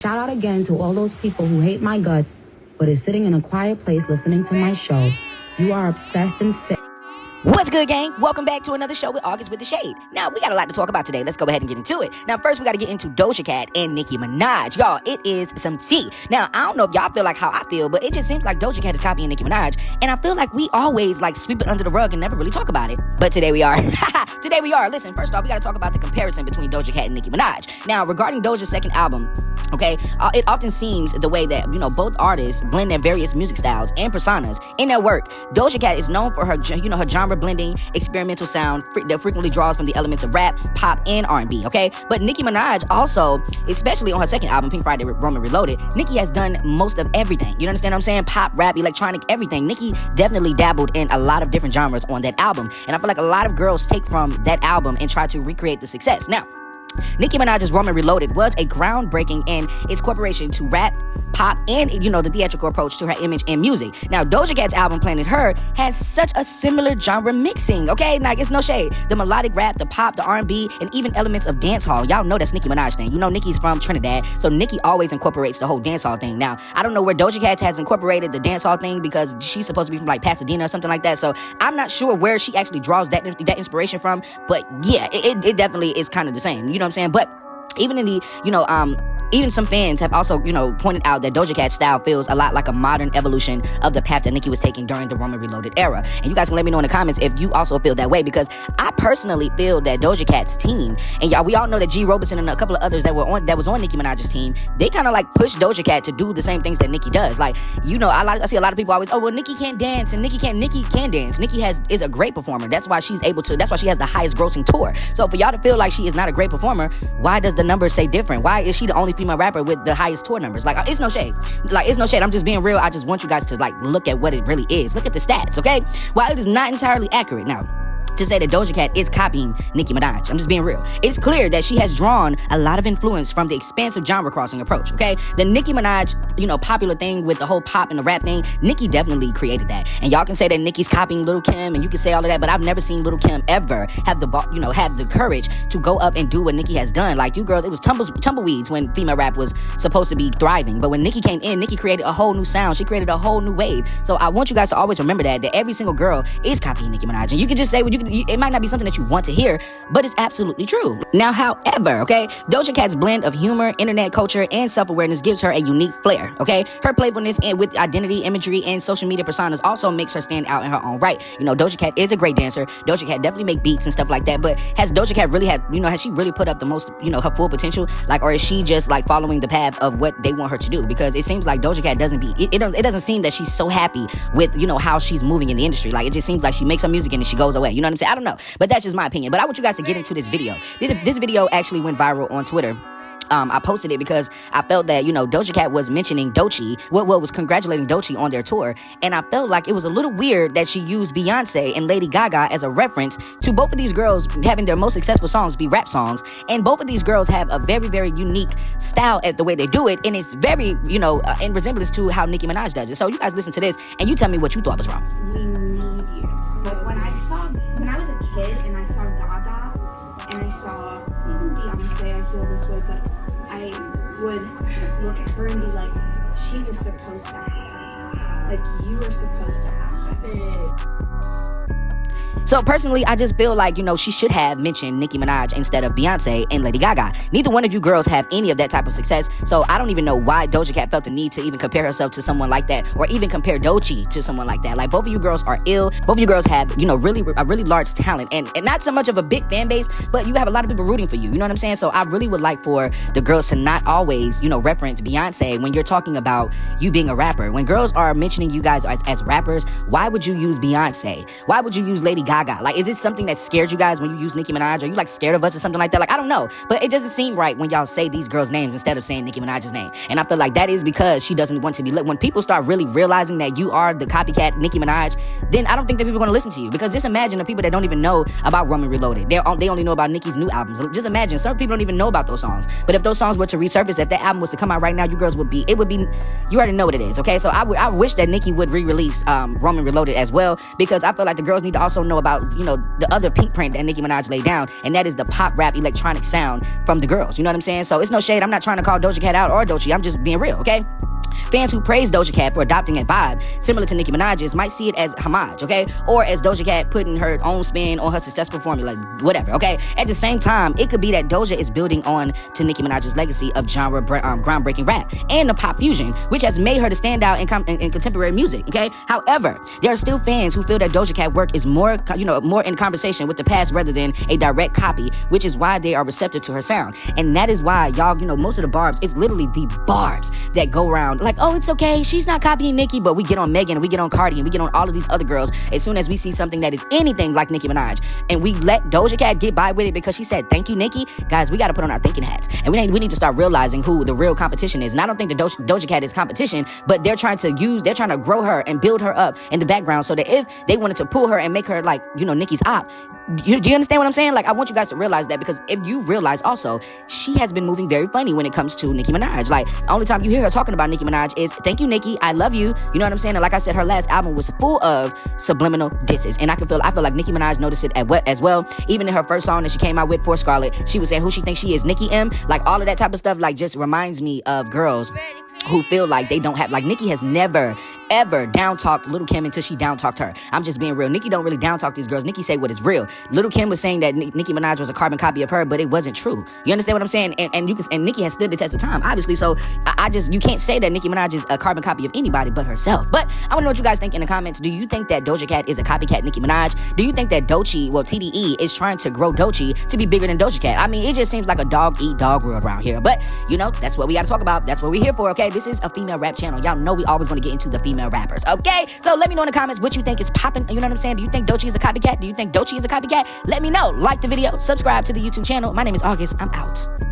Shout out again to all those people who hate my guts, but is sitting in a quiet place listening to my show. You are obsessed and sick. What's good, gang? Welcome back to another show with August with the Shade. Now, we got a lot to talk about today. Let's go ahead and get into it. Now, first, we got to get into Doja Cat and Nicki Minaj. Y'all, it is some tea. Now, I don't know if y'all feel like how I feel, but it just seems like Doja Cat is copying Nicki Minaj, and I feel like we always, sweep it under the rug and never really talk about it. But today we are. Today we are. Listen, first off, we got to talk about the comparison between Doja Cat and Nicki Minaj. Now, regarding Doja's second album, okay, it often seems the way that, both artists blend their various music styles and personas in their work. Doja Cat is known for her, her genre blending, experimental sound that frequently draws from the elements of rap, pop, and R&B, okay? But Nicki Minaj also, especially on her second album, Pink Friday Roman Reloaded, Nicki has done most of everything. You understand what I'm saying? Pop, rap, electronic, everything. Nicki definitely dabbled in a lot of different genres on that album. And I feel like a lot of girls take from that album and try to recreate the success. Now, Nicki Minaj's Roman Reloaded was a groundbreaking in its corporation to rap, pop, and, the theatrical approach to her image and music. Now, Doja Cat's album, Planet Her, has such a similar genre mixing, okay? Like, it's no shade. The melodic rap, the pop, the R&B, and even elements of dancehall. Y'all know that's Nicki Minaj thing. Nicki's from Trinidad, so Nicki always incorporates the whole dancehall thing. Now, I don't know where Doja Cat has incorporated the dancehall thing because she's supposed to be from, Pasadena or something like that, so I'm not sure where she actually draws that inspiration from, but yeah, it definitely is kind of the same. You know what I'm saying? But even in the, even some fans have also, pointed out that Doja Cat's style feels a lot like a modern evolution of the path that Nicki was taking during the Roman Reloaded era. And you guys can let me know in the comments if you also feel that way, because I personally feel that Doja Cat's team, and y'all, we all know that G. Robinson and a couple of others that was on Nicki Minaj's team, they kind of pushed Doja Cat to do the same things that Nicki does. I see a lot of people always, Nicki can't dance and Nicki can dance. Nicki is a great performer. That's why she has the highest grossing tour. So for y'all to feel like she is not a great performer, why does the numbers say different? Why is she the only female rapper with the highest tour numbers? It's no shade. It's no shade. I'm just being real. I just want you guys to look at what it really is. Look at the stats, okay? While it is not entirely accurate now to say that Doja Cat is copying Nicki Minaj, I'm just being real. It's clear that she has drawn a lot of influence from the expansive genre crossing approach, okay? The Nicki Minaj, popular thing with the whole pop and the rap thing, Nicki definitely created that. And y'all can say that Nicki's copying Lil' Kim, and you can say all of that, but I've never seen Lil' Kim ever have the courage to go up and do what Nicki has done. You girls, it was tumbleweeds when female rap was supposed to be thriving. But when Nicki came in, Nicki created a whole new sound. She created a whole new wave. So I want you guys to always remember that every single girl is copying Nicki Minaj. And you can just say it might not be something that you want to hear, but it's absolutely true. Now, however, okay, Doja Cat's blend of humor, internet culture, and self-awareness gives her a unique flair, okay? Her playfulness and with identity, imagery, and social media personas also makes her stand out in her own right. Doja Cat is a great dancer. Doja Cat definitely make beats and stuff like that, but has Doja Cat really has she really put up the most, her full potential? Or is she just following the path of what they want her to do? Because it seems like Doja Cat it doesn't seem that she's so happy with, how she's moving in the industry. It just seems like she makes her music and then she goes away. You know what I'm saying? I don't know. But that's just my opinion. But I want you guys to get into this video. This video actually went viral on Twitter. I posted it because I felt that, Doja Cat was mentioning Doechii, was congratulating Doechii on their tour, and I felt like it was a little weird that she used Beyonce and Lady Gaga as a reference to both of these girls having their most successful songs be rap songs, and both of these girls have a very, very unique style at the way they do it, and it's very, in resemblance to how Nicki Minaj does it. So you guys listen to this, and you tell me what you thought was wrong. We need you. But when I was a kid and I saw Gaga and I saw even Beyonce, I feel this way, but I would look at her and be like, she was supposed to happen. You were supposed to happen. So personally, I just feel like, she should have mentioned Nicki Minaj instead of Beyonce and Lady Gaga. Neither one of you girls have any of that type of success, so I don't even know why Doja Cat felt the need to even compare herself to someone like that, or even compare Doechii to someone like that. Both of you girls are ill. Both of you girls have, really large talent, and not so much of a big fan base, but you have a lot of people rooting for you. You know what I'm saying? So I really would like for the girls to not always, reference Beyonce when you're talking about you being a rapper. When girls are mentioning you guys as rappers, why would you use Beyonce? Why would you use Lady Gaga? Is it something that scared you guys when you use Nicki Minaj? Are you scared of us or something like that? I don't know, but it doesn't seem right when y'all say these girls' names instead of saying Nicki Minaj's name. And I feel like that is because she doesn't want to be when people start really realizing that you are the copycat Nicki Minaj, then I don't think that people are going to listen to you. Because just imagine the people that don't even know about Roman Reloaded. They only know about Nicki's new albums. Just imagine, some people don't even know about those songs. But if those songs were to resurface, if that album was to come out right now, you girls would be, you already know what it is, okay? So I wish that Nicki would re-release Roman Reloaded as well, because I feel like the girls need to also know know about, the other pink print that Nicki Minaj laid down, and that is the pop rap electronic sound from the girls. You know what I'm saying? So it's no shade. I'm not trying to call Doja Cat out or Doechii. I'm just being real, okay? Fans who praise Doja Cat for adopting a vibe similar to Nicki Minaj's might see it as homage, okay? Or as Doja Cat putting her own spin on her successful formula, whatever, okay? At the same time, it could be that Doja is building on to Nicki Minaj's legacy of genre groundbreaking rap and the pop fusion, which has made her to stand out in contemporary music, okay? However, there are still fans who feel that Doja Cat work is more in conversation with the past rather than a direct copy, which is why they are receptive to her sound. And that is why, y'all, most of the barbs, it's literally the barbs that go around like, oh, it's okay, she's not copying Nicki, but we get on Megan and we get on Cardi and we get on all of these other girls as soon as we see something that is anything like Nicki Minaj, and we let Doja Cat get by with it because she said thank you Nicki. Guys, we got to put on our thinking hats, and we need to start realizing who the real competition is. And I don't think the Doja Cat is competition, but they're trying to grow her and build her up in the background so that if they wanted to pull her and make her like Nicki's op, do you understand what I'm saying? Like, I want you guys to realize that, because if you realize also, she has been moving very funny when it comes to Nicki Minaj. Like, the only time you hear her talking about Nicki Minaj is, thank you, Nicki, I love you. You know what I'm saying? And like I said, her last album was full of subliminal disses. And I feel like Nicki Minaj noticed it as well. Even in her first song that she came out with for Scarlett, she was saying who she thinks she is, Nicki M. Like, all of that type of stuff, like, just reminds me of girls who feel like they don't have, like, Nicki has never, ever down-talked Little Kim until she down-talked her. I'm just being real. Nicki don't really down-talk these girls. Nicki say what is real. Little Kim was saying that Nicki Minaj was a carbon copy of her, but it wasn't true. You understand what I'm saying? And Nicki has stood the test of time, obviously. So you can't say that Nicki Minaj is a carbon copy of anybody but herself. But I want to know what you guys think in the comments. Do you think that Doja Cat is a copycat Nicki Minaj? Do you think that TDE is trying to grow Doechii to be bigger than Doja Cat? I mean, it just seems like a dog-eat-dog world around here. But, that's what we got to talk about. That's what we're here for, okay? This is a female rap channel. Y'all know we always want to get into the female rappers, okay? So let me know in the comments what you think is popping. You know what I'm saying? Do you think Doechii is a copycat? Do you think Doechii is a copycat? Let me know. Like the video. Subscribe to the YouTube channel. My name is August. I'm out.